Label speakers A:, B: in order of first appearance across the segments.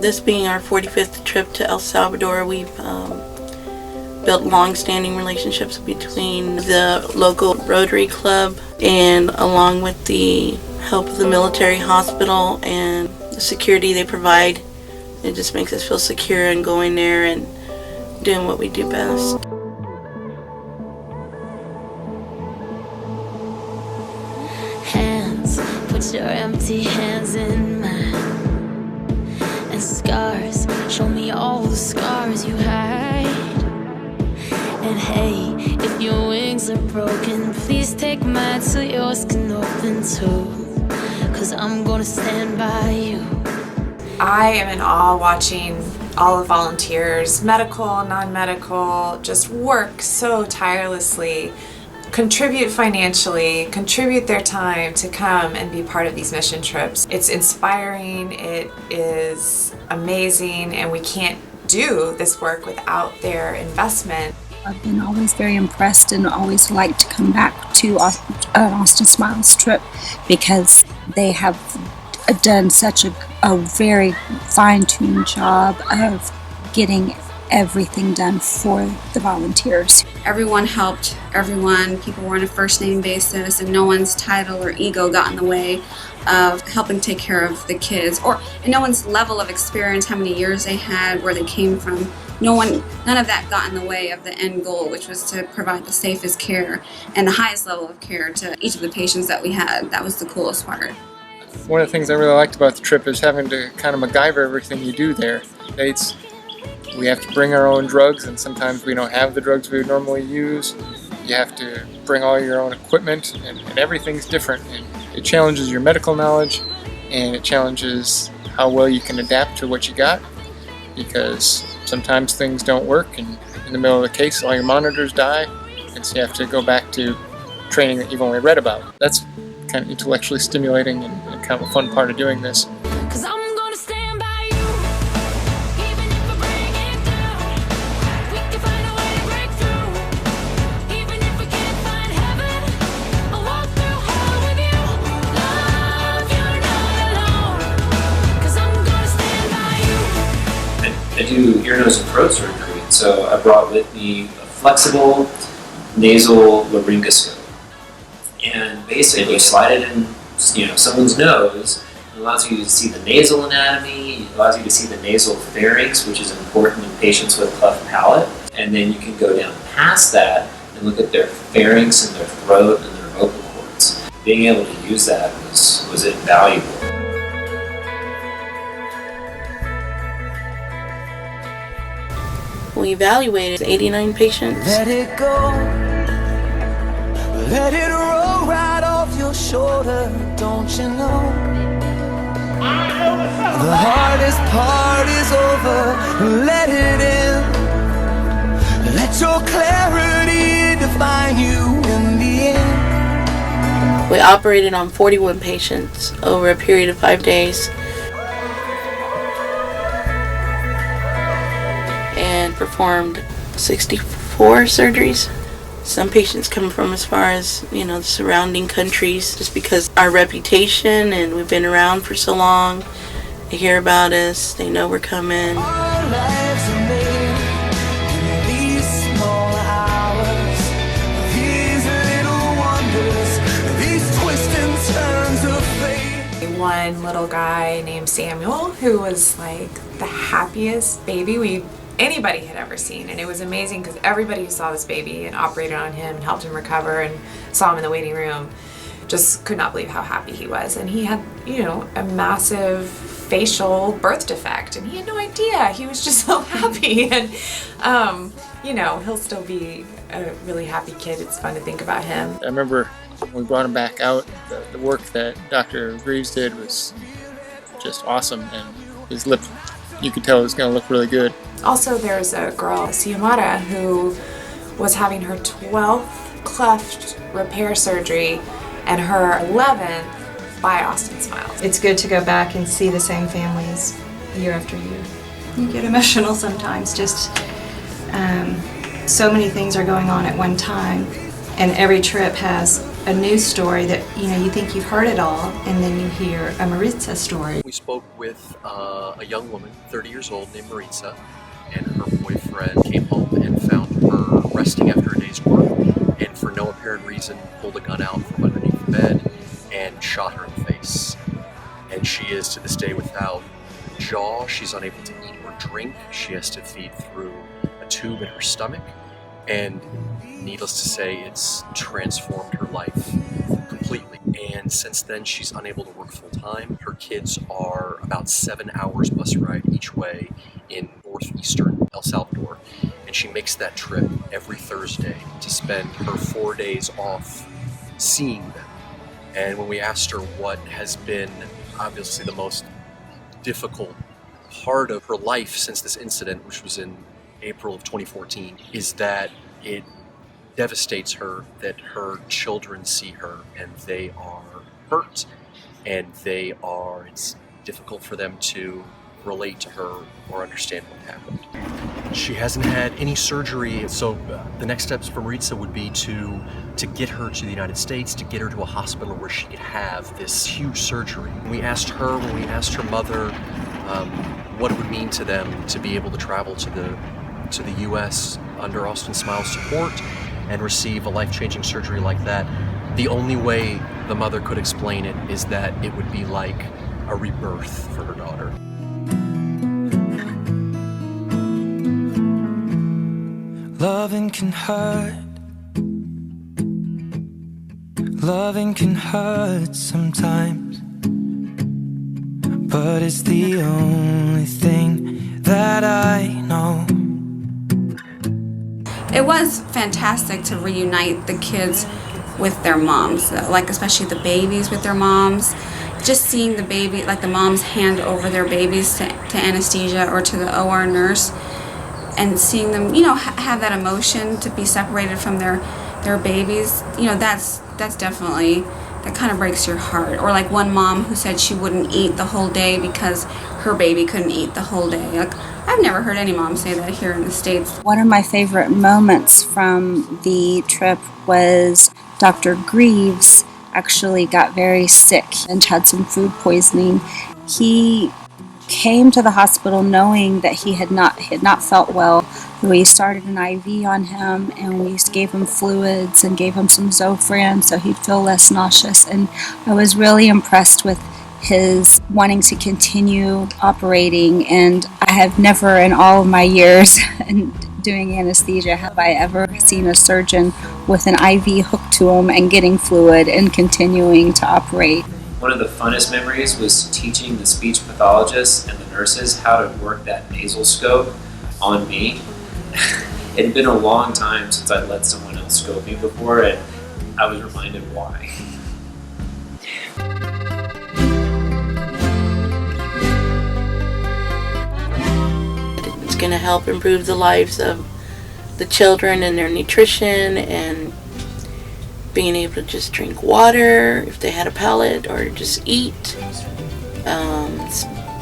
A: This being our 45th trip to El Salvador, we've built long-standing relationships between the local Rotary Club and along with the help of the military hospital and the security they provide. It just makes us feel secure in going there and doing what we do best.
B: Hands, put your empty hands in mine. And scars, show me all the scars you hide. And hey, if your wings are broken, please take mine so yours can open too. 'Cause I'm gonna stand by you.
C: I am in awe watching all the volunteers, medical, non-medical, just work so tirelessly, contribute financially, contribute their time to come and be part of these mission trips. It's inspiring, it is amazing, and we can't do this work without their investment.
D: I've been always very impressed and always like to come back to Austin Smiles trip because they have done such a very fine-tuned job of getting everything done for the volunteers.
E: Everyone helped everyone. People were on a first name basis and no one's title or ego got in the way of helping take care of the kids, or no one's level of experience, how many years they had, where they came from. None of that got in the way of the end goal, which was to provide the safest care and the highest level of care to each of the patients that we had. That was the coolest part.
F: One of the things I really liked about the trip is having to kind of MacGyver everything you do there. We have to bring our own drugs, and sometimes we don't have the drugs we would normally use. You have to bring all your own equipment, and everything's different. And it challenges your medical knowledge, and it challenges how well you can adapt to what you got, because sometimes things don't work, and in the middle of the case, all your monitors die, and so you have to go back to training that you've only read about. That's kind of intellectually stimulating and kind of a fun part of doing this.
B: 'Cause I'm gonna stand by you, even if I bring it down. We can find a way to break through, even if we can't find heaven. I'll walk through hell with you. Love, you're not alone. 'Cause I'm gonna stand by you.
G: I do ear, nose, and throat surgery, so I brought with me a flexible nasal laryngoscope. And basically, you slide it in, someone's nose. It allows you to see the nasal anatomy. It allows you to see the nasal pharynx, which is important in patients with cleft palate. And then you can go down past that and look at their pharynx and their throat and their vocal cords. Being able to use that was invaluable.
A: We evaluated 89 patients.
H: Let it go. Let it roll right off your shoulder, don't you know? The hardest part is over, let it in. Let your clarity define you in the end.
A: We operated on 41 patients over a period of 5 days and performed 64 surgeries. Some patients come from as far as, the surrounding countries, just because our reputation and we've been around for so long. They hear about us, they know we're coming.
H: Our lives are made in these small hours, these little wonders, these twists and turns of fate.
C: One little guy named Samuel who was like the happiest baby anybody had ever seen, and it was amazing because everybody who saw this baby and operated on him and helped him recover and saw him in the waiting room just could not believe how happy he was. And he had, a massive facial birth defect, and he had no idea. He was just so happy, and he'll still be a really happy kid. It's fun to think about him.
F: I remember when we brought him back out, the work that Dr. Greaves did was just awesome, and his lip, you could tell it was going to look really good.
C: Also, there's a girl, Xiomara, who was having her 12th cleft repair surgery and her 11th by Austin Smiles.
I: It's good to go back and see the same families year after year. You get emotional sometimes, just so many things are going on at one time, and every trip has a news story that, you think you've heard it all, and then you hear a Maritza story.
J: We spoke with a young woman, 30 years old, named Maritza, and her boyfriend came home and found her resting after a day's work, and for no apparent reason pulled a gun out from underneath the bed and shot her in the face. And she is to this day without jaw. She's unable to eat or drink. She has to feed through a tube in her stomach, and needless to say, it's transformed her life completely. And since then, she's unable to work full time. Her kids are about 7 hours bus ride each way in northeastern El Salvador, and she makes that trip every Thursday to spend her 4 days off seeing them. And when we asked her what has been obviously the most difficult part of her life since this incident, which was in April of 2014, is that it devastates her that her children see her and they are hurt, and it's difficult for them to relate to her or understand what happened. She hasn't had any surgery, so the next steps for Maritza would be to get her to the United States, to get her to a hospital where she could have this huge surgery. When we asked her mother what it would mean to them to be able to travel to the U.S. under Austin Smiles' support and receive a life-changing surgery like that, the only way the mother could explain it is that it would be like a rebirth for her daughter.
H: Loving can hurt. Loving can hurt sometimes, but it's the only thing that I know.
E: It was fantastic to reunite the kids with their moms, like especially the babies with their moms. Just seeing the baby, like the moms hand over their babies to anesthesia or to the OR nurse, and seeing them, have that emotion to be separated from their babies, that's definitely, that kind of breaks your heart. Or like one mom who said she wouldn't eat the whole day because her baby couldn't eat the whole day. Like, I've never heard any mom say that here in the States.
D: One of my favorite moments from the trip was Dr. Greaves actually got very sick and had some food poisoning. He came to the hospital knowing that he had not felt well. We started an IV on him, and we gave him fluids and gave him some Zofran so he'd feel less nauseous. And I was really impressed with his wanting to continue operating, and I have never in all of my years doing anesthesia have I ever seen a surgeon with an IV hooked to him and getting fluid and continuing to operate.
G: One of the funnest memories was teaching the speech pathologists and the nurses how to work that nasal scope on me. It had been a long time since I'd let someone else scope me before, and I was reminded why.
A: It's going to help improve the lives of the children and their nutrition, and being able to just drink water if they had a palate, or just eat,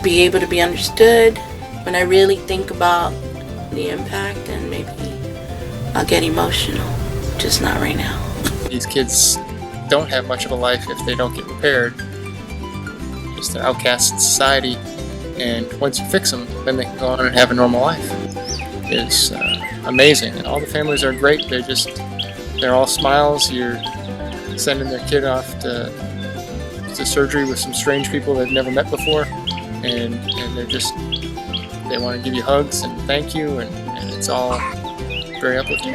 A: be able to be understood. When I really think about the impact, and maybe I'll get emotional, just not right now.
F: These kids don't have much of a life if they don't get repaired. Just they're outcasts in society, and once you fix them, then they can go on and have a normal life. It's amazing, and all the families are great. They're all smiles. You're sending their kid off to surgery with some strange people they've never met before, and they want to give you hugs and thank you, and it's all very uplifting.